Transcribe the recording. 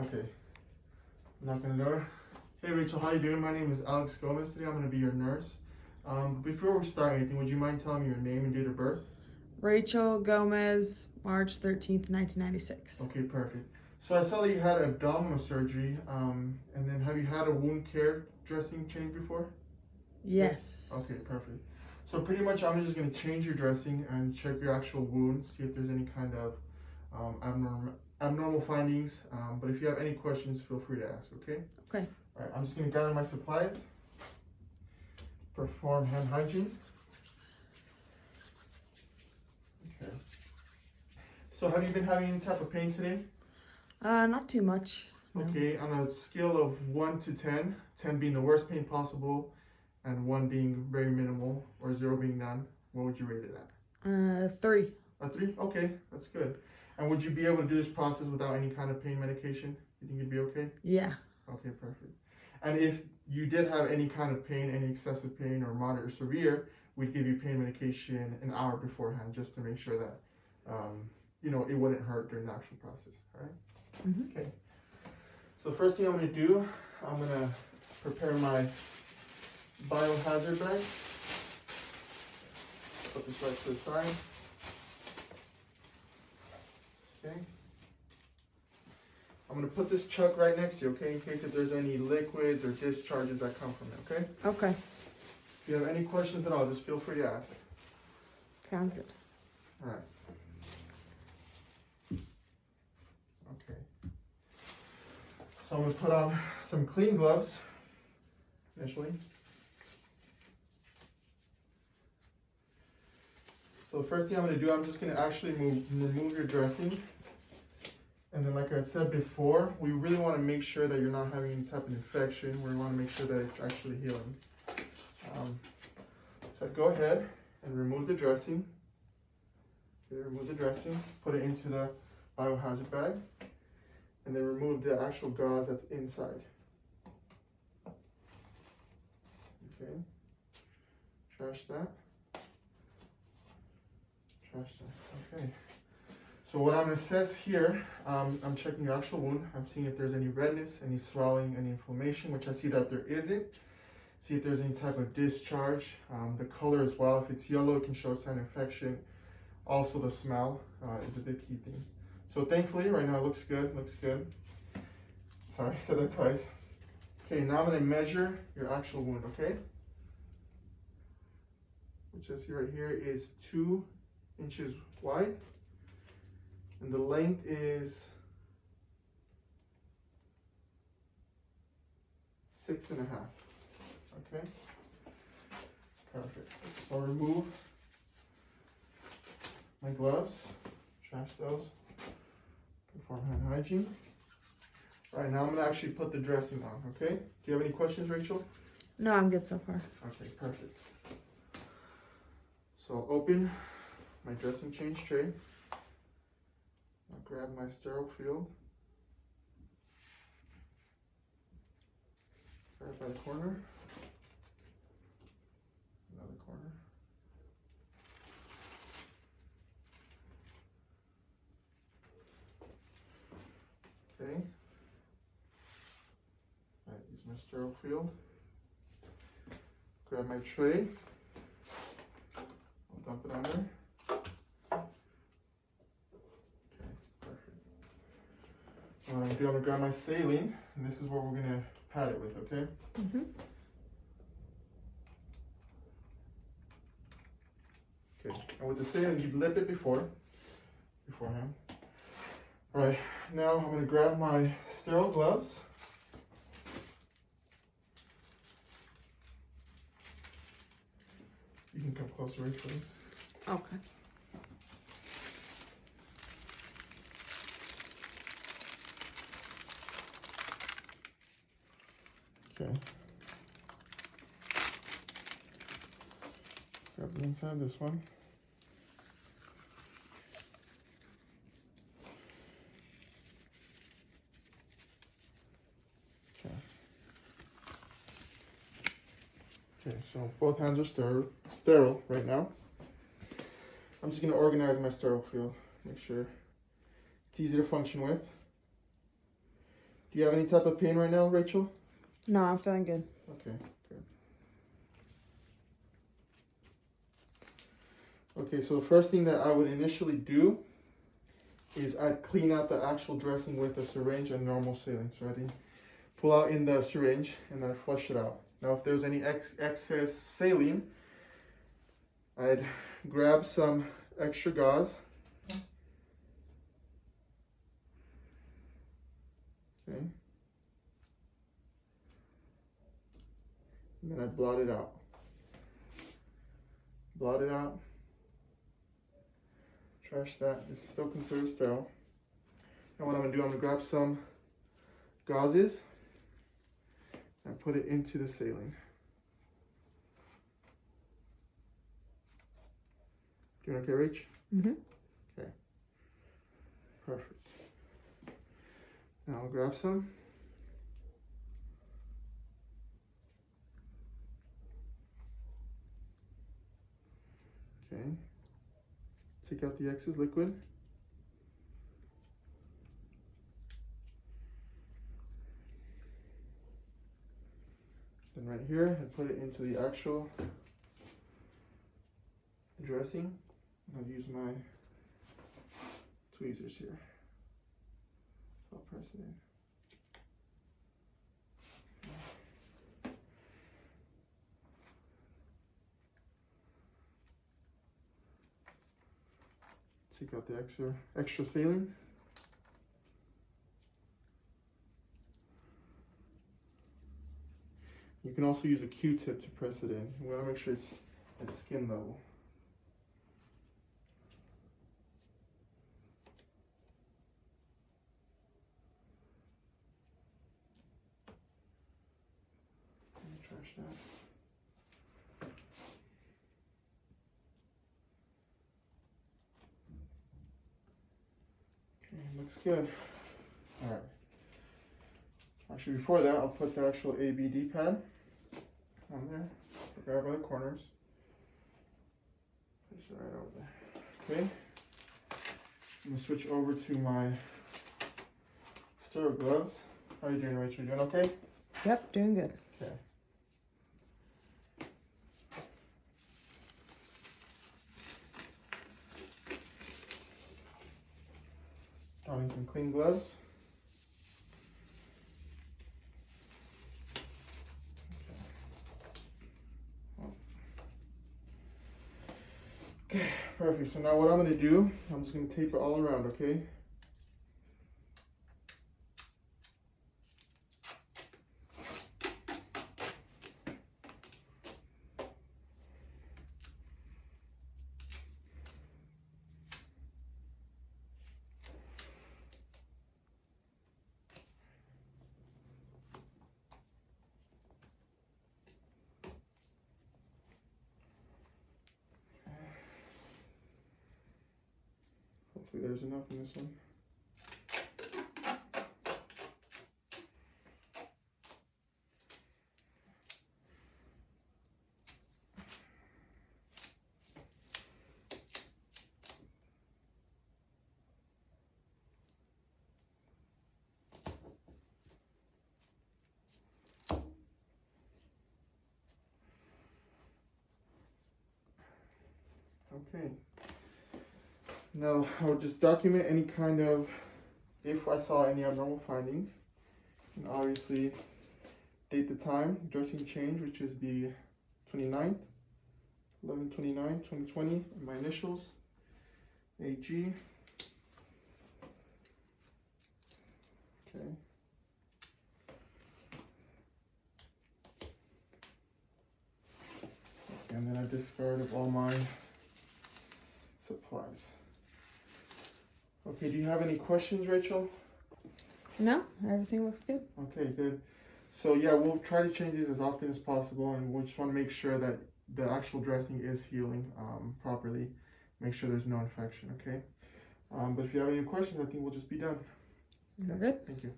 Okay, knocking the door. Hey Rachel, how you doing? My name is Alex Gomez. Today I'm going to be your nurse. Before we start anything, would you mind telling me your name and date of birth? Rachel Gomez, March 13th, 1996. Okay, perfect. So I saw that you had abdominal surgery, and then have you had a wound care dressing change before? Yes. Okay, perfect. So pretty much I'm just going to change your dressing and check your actual wound, see if there's any kind of abnormal findings. But if you have any questions, feel free to ask, okay? Okay. All right, I'm just going to gather my supplies, perform hand hygiene. Okay. So have you been having any type of pain today? Not too much. No. Okay, on a scale of 1 to 10, 10 being the worst pain possible, and 1 being very minimal, or 0 being none, what would you rate it at? 3. A 3? Okay, that's good. And would you be able to do this process without any kind of pain medication? You think you'd be okay? Yeah. Okay, perfect. And if you did have any kind of pain, any excessive pain or moderate or severe, we'd give you pain medication an hour beforehand just to make sure that, it wouldn't hurt during the actual process, all right? Mm-hmm. Okay. So first thing I'm going to do, I'm going to prepare my biohazard bag. Put this right to the side. Okay. I'm going to put this chuck right next to you, okay, in case if there's any liquids or discharges that come from it, okay? Okay. If you have any questions at all, just feel free to ask. Sounds good. All right. Okay. So I'm going to put on some clean gloves initially. So the first thing I'm going to do, I'm just going to actually remove your dressing. And then like I said before, we really want to make sure that you're not having any type of infection. We want to make sure that it's actually healing. So go ahead and remove the dressing. Okay, remove the dressing, put it into the biohazard bag, and then remove the actual gauze that's inside. Okay, trash that. Trash that, okay. So what I'm going to assess here, I'm checking your actual wound. I'm seeing if there's any redness, any swelling, any inflammation, which I see that there isn't. See if there's any type of discharge. The color as well, if it's yellow, it can show sign of infection. Also the smell is a big key thing. So thankfully, right now it looks good, Sorry, I said that twice. Okay, now I'm going to measure your actual wound, okay? Which I see right here is 2 inches wide. And the length is 6.5. Okay? Perfect. So I'll remove my gloves, trash those, perform hand hygiene. All right, now I'm going to actually put the dressing on, okay? Do you have any questions, Rachel? No, I'm good so far. Okay, perfect. So I'll open my dressing change tray. I'll grab my sterile field. Right by the corner. Another corner. Okay. I use my sterile field. Grab my tray. I'll dump it on there. What I'm going to do, I'm going to grab my saline, and this is what we're going to pat it with, okay? Mm-hmm. Okay, and with the saline, you'd lip it beforehand. All right, now I'm going to grab my sterile gloves. You can come closer, Rachel, please. Okay. Okay. Grab the inside of this one. Okay. Okay, so both hands are sterile right now. I'm just going to organize my sterile field, make sure it's easy to function with. Do you have any type of pain right now, Rachel? No, I'm feeling good. Okay, good. Okay, so the first thing that I would initially do is I'd clean out the actual dressing with a syringe and normal saline. So I'd pull out in the syringe and then flush it out. Now, if there's any excess saline, I'd grab some extra gauze. Okay. And then I'd blot it out. Blot it out. Trash that. It's still considered sterile. And what I'm going to do, I'm going to grab some gauzes and put it into the saline. Doing okay, Rach? Mm-hmm. Okay. Perfect. Now I'll grab some. Okay. Take out the excess liquid. Then right here, I put it into the actual dressing. I'll use my tweezers here. I'll press it in. Take out the extra saline. You can also use a Q-tip to press it in. You want to make sure it's at skin level. Trash that. Okay, looks good. All right. Actually, before that, I'll put the actual ABD pad on there. Grab by the corners. Place it right over there. Okay. I'm gonna switch over to my sterile gloves. How are you doing, Rachel? You doing okay? Yep, doing good. Okay. Donning some clean gloves. Okay, perfect. So now what I'm going to do, I'm just going to tape it all around, okay? Hopefully there's enough in this one. Okay. Now I'll just document any kind of, if I saw any abnormal findings, and obviously date the time, dressing change, which is the 29th, 11/29/2020, and my initials, AG. Okay. And then a discard of all my supplies. Okay, do you have any questions, Rachel? No, everything looks good. Okay, good. So yeah, we'll try to change these as often as possible, and we just want to make sure that the actual dressing is healing properly. Make sure there's no infection, okay? But if you have any questions, I think we'll just be done. You're good. Thank you.